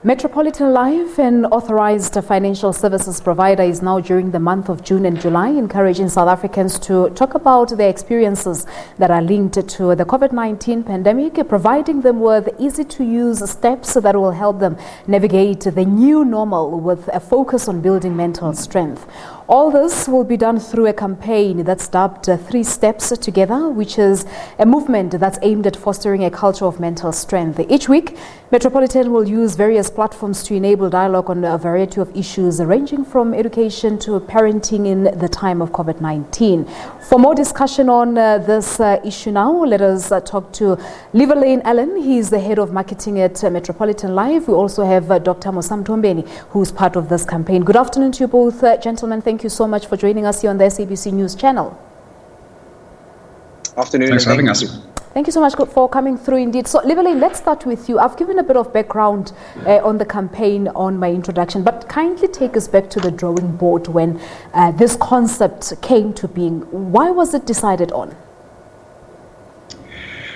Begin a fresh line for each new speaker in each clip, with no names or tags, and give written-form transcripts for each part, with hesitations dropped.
Metropolitan Life, an authorised financial services provider, is now during the month of June and July encouraging South Africans to talk about their experiences that are linked to the COVID-19 pandemic, providing them with easy-to-use steps that will help them navigate the new normal with a focus on building mental strength. All this will be done through a campaign that's dubbed 3 Steps Together, which is a movement that's aimed at fostering a culture of mental strength. Each week, Metropolitan will use various platforms to enable dialogue on a variety of issues ranging from education to parenting in the time of COVID-19. For more discussion on this issue now, let us talk to Llewellyn Allen. He is the head of marketing at Metropolitan Life. We also have Dr. Musa Mthombeni, who's part of this campaign. Good afternoon to you both, gentlemen. Thank you so much for joining us here on the SABC News channel.
Afternoon.
Thanks for having us.
Thank you so much for coming through indeed. So, Llewellyn, let's start with you. I've given a bit of background on the campaign on my introduction, but kindly take us back to the drawing board when this concept came to being. Why was it decided on?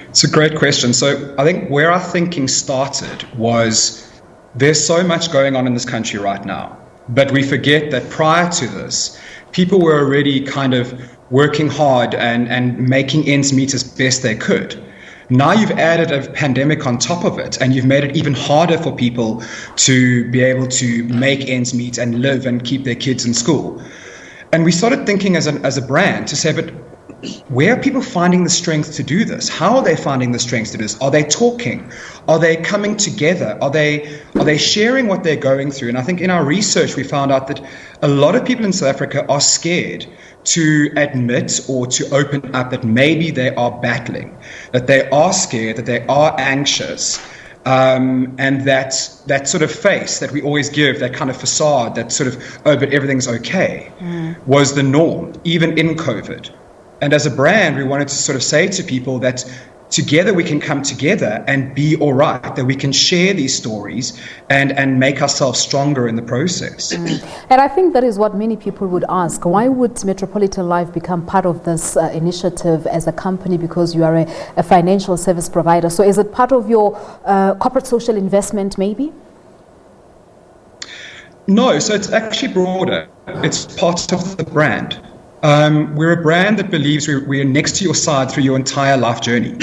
It's a great question. So I think where our thinking started was there's so much going on in this country right now, but we forget that prior to this, people were already kind of working hard and making ends meet as best they could. Now you've added a pandemic on top of it, and you've made it even harder for people to be able to make ends meet and live and keep their kids in school. And we started thinking as a brand to say, but where are people finding the strength to do this? How are they finding the strength to do this? Are they talking? Are they coming together? Are they sharing what they're going through? And I think in our research, we found out that a lot of people in South Africa are scared to admit or to open up that maybe they are battling, that they are scared, that they are anxious. And that sort of face that we always give, that kind of facade, that sort of, oh, but everything's okay, was the norm, even in COVID. And as a brand, we wanted to sort of say to people that together we can come together and be all right, that we can share these stories and make ourselves stronger in the process.
And I think that is what many people would ask. Why would Metropolitan Life become part of this initiative as a company? Because you are a financial service provider. So is it part of your corporate social investment maybe? No, so it's actually broader. It's part of the brand. We're a brand that believes we're next to your side through your entire life journey,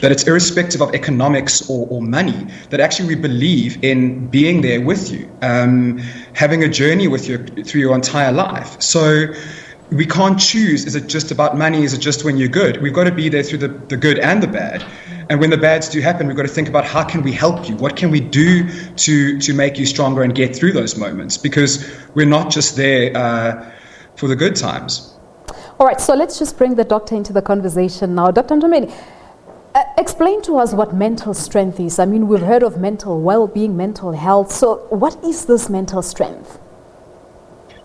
that it's irrespective of economics or money, that actually we believe in being there with you, having a journey with you through your entire life. So we can't choose, is it just about money, is it just when you're good? We've got to be there through the good and the bad. And when the bads do happen, we've got to think about how can we help you? What can we do to make you stronger and get through those moments? Because we're not just there for the good times. All right, so let's just bring the doctor into the conversation now. Dr. Mthombeni, explain to us what mental strength is. I mean, we've heard of mental well-being, mental health. So what is this mental strength?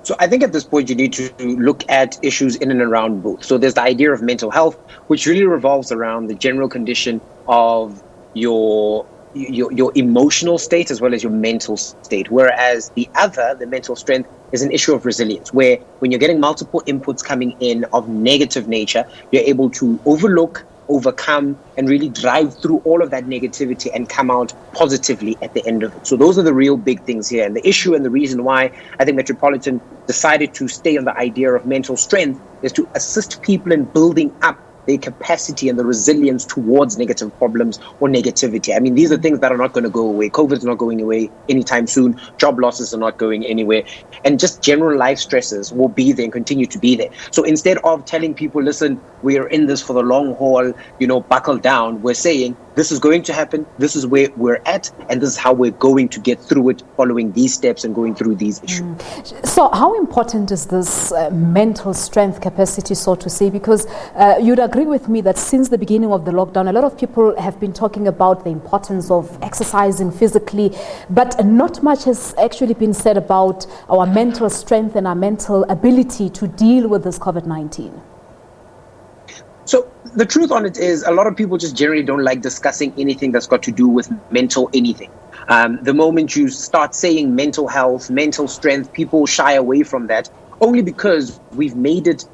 So I think at this point you need to look at issues in and around both. So there's the idea of mental health, which really revolves around the general condition of your emotional state as well as your mental state, whereas the other, the mental strength, is an issue of resilience, where when you're getting multiple inputs coming in of negative nature, you're able to overcome, and really drive through all of that negativity and come out positively at the end of it. So those are the real big things here. And the issue and the reason why I think Metropolitan decided to stay on the idea of mental strength is to assist people in building up their capacity and the resilience towards negative problems or negativity. I mean, these are things that are not going to go away. COVID is not going away anytime soon. Job losses are not going anywhere. And just general life stresses will be there and continue to be there. So instead of telling people, listen, we're in this for the long haul, buckle down, we're saying this is going to happen. This is where we're at. And this is how we're going to get through it, following these steps and going through these issues.
So how important is this mental strength capacity, so to say? Because you'd agree with me that since the beginning of the lockdown, a lot of people have been talking about the importance of exercising physically, but not much has actually been said about our mental strength and our mental ability to deal with this COVID-19.
So the truth on it is a lot of people just generally don't like discussing anything that's got to do with mental anything. The moment you start saying mental health, mental strength, people shy away from that only because we've made it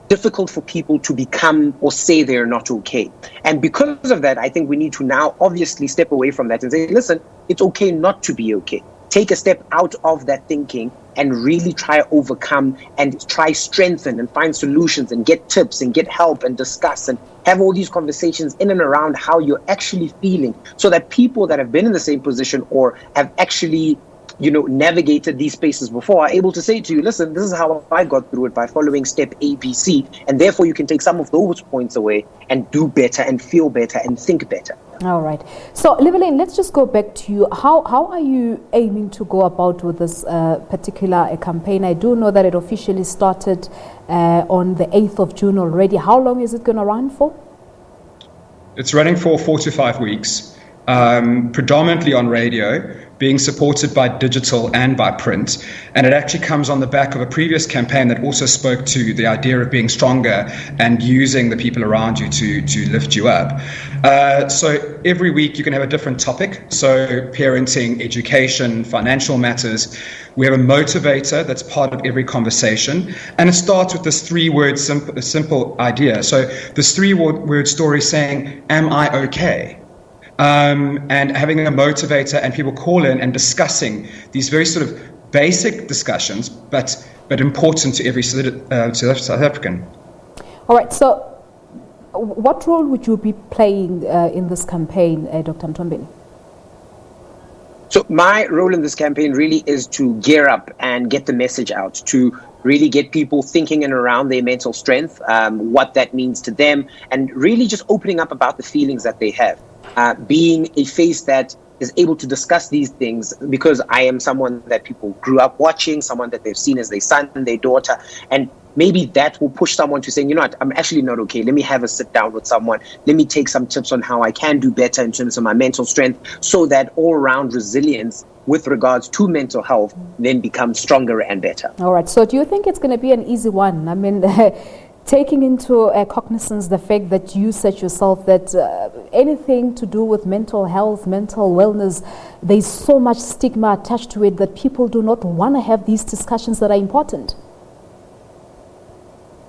difficult for people to become or say they're not okay. And because of that, I think we need to now obviously step away from that and say, listen, it's okay not to be okay. Take a step out of that thinking and really try overcome and try strengthen and find solutions and get tips and get help and discuss and have all these conversations in and around how you're actually feeling, so that people that have been in the same position or have actually navigated these spaces before are able to say to you, listen, this is how I got through it by following step ABC, and therefore you can take some of those points away and do better and feel better and think better.
All right. So, Llewellyn, let's just go back to you. How are you aiming to go about with this particular campaign? I do know that it officially started on the 8th of June already. How long is it going to run for?
It's running for 4 to 5 weeks, predominantly on radio, being supported by digital and by print. And it actually comes on the back of a previous campaign that also spoke to the idea of being stronger and using the people around you to lift you up. So every week you can have a different topic. So parenting, education, financial matters. We have a motivator that's part of every conversation. And it starts with this 3-word simple idea. So this 3-word story saying, am I okay? And having a motivator and people call in and discussing these very sort of basic discussions, but important to every South African.
All right. So, what role would you be playing in this campaign, Dr. Mthombeni?
So, my role in this campaign really is to gear up and get the message out, to really get people thinking in around their mental strength, what that means to them, and really just opening up about the feelings that they have. Being a face that is able to discuss these things, because I am someone that people grew up watching, someone that they've seen as their son, their daughter, and maybe that will push someone to saying, you know what, I'm actually not okay. Let me have a sit down with someone. Let me take some tips on how I can do better in terms of my mental strength, so that all-around resilience with regards to mental health then becomes stronger and better.
All right. So do you think it's going to be an easy one? I mean, taking into cognizance the fact that you said yourself that anything to do with mental health, mental wellness, there's so much stigma attached to it that people do not want to have these discussions that are important.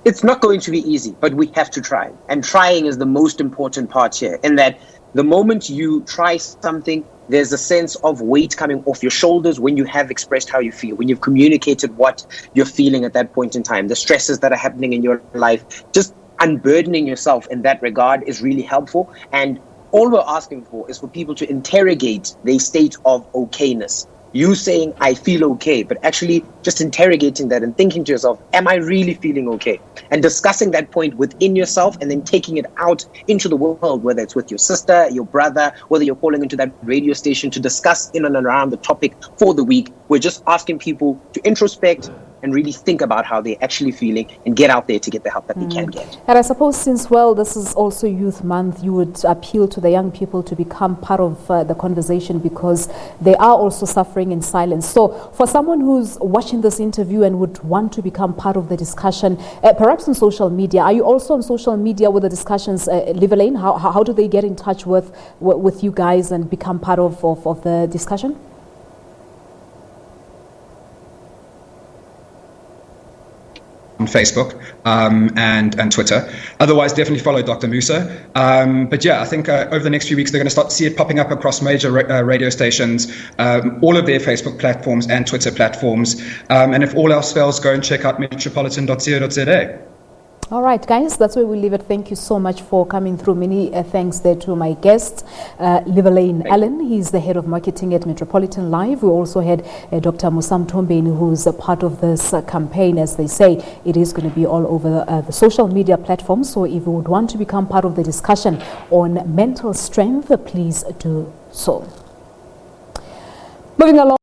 It's not going to be easy, but we have to try. And trying is the most important part here, in that the moment you try something, there's a sense of weight coming off your shoulders when you have expressed how you feel, when you've communicated what you're feeling at that point in time, the stresses that are happening in your life. Just unburdening yourself in that regard is really helpful. And all we're asking for is for people to interrogate their state of okayness. You saying, I feel okay, but actually just interrogating that and thinking to yourself, am I really feeling okay? And discussing that point within yourself and then taking it out into the world, whether it's with your sister, your brother, whether you're calling into that radio station to discuss in and around the topic for the week. We're just asking people to introspect and really think about how they're actually feeling and get out there to get the help that they can get.
And I suppose since, this is also Youth Month, you would appeal to the young people to become part of the conversation, because they are also suffering in silence. So for someone who's watching this interview and would want to become part of the discussion, perhaps on social media, are you also on social media with the discussions, Llewellyn? How do they get in touch with you guys and become part of the discussion?
On Facebook and Twitter. Otherwise, definitely follow Dr. Musa. But yeah, I think over the next few weeks, they're going to start to see it popping up across major radio stations, all of their Facebook platforms and Twitter platforms. And if all else fails, go and check out metropolitan.co.za.
All right, guys, that's where we leave it. Thank you so much for coming through. Many thanks there to my guest, Llewellyn Allen. He's the head of marketing at Metropolitan Life. We also had Dr. Musa Mthombeni, who's a part of this campaign. As they say, it is going to be all over the social media platforms. So if you would want to become part of the discussion on mental strength, please do so. Moving along.